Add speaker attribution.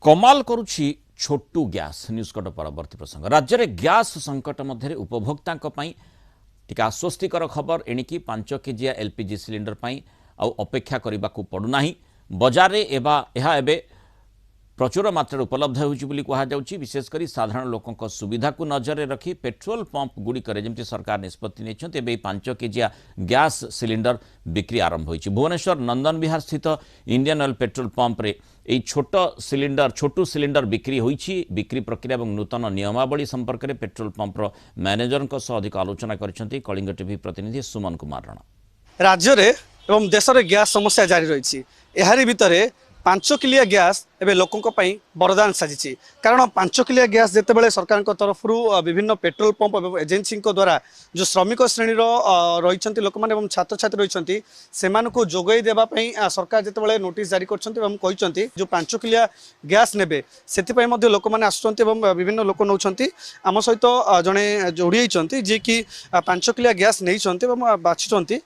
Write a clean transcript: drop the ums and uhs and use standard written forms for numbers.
Speaker 1: कमाल करुछि छोटू gas news cut परवर्ती प्रसंग राज्य में गैस संकट मध्य उपभोक्ता टिके आश्वस्तिकर खबर एणिकी 5 केजिया एलपीजी सिलिंडर पाई अपेक्षा करने को पड़ूना बजार में प्रचुर मात्रा उपलब्ध होती विशेषकर साधारण लोकों सुविधा को नजर रखी पेट्रोल पंप गुड़िक जमी सरकार निष्पत्ति नहीं 5 केजिया गैस सिलिंडर बिक्री आरंभ होती भुवनेश्वर नंदन विहार स्थित इंडियन ऑयल पेट्रोल पंप रे यही छोटू सिलिंडर बिक्री होती बिक्री प्रक्रिया और नूतन नियमावली संपर्क में पेट्रोल पंपर मैनेजर अधिक आलोचना कर कलिंग टीवी प्रतिनिधि सुमन कुमार राणा
Speaker 2: राज्य रे एवं देश में गैस समस्या जारी रही एहारी भितर 5 किलिया गैस एवं लोकों वरदान साजिश कारण 5 किलिया गैस जितेबाला सरकार तरफ विभिन्न पेट्रोल पंप और एजेन्सी द्वारा जो श्रमिक श्रेणी रही लोक मैंने छात्र छात्री रही से जोगई देवाई सरकार जितेबाला नोटिस जारी कर जो 5 किलिया गैस ने से लोक मैंने आसुँच विभिन्न लोक नौ आम सहित जड़े जोड़ी जी कि 5 किलिया गैस नहीं बाछी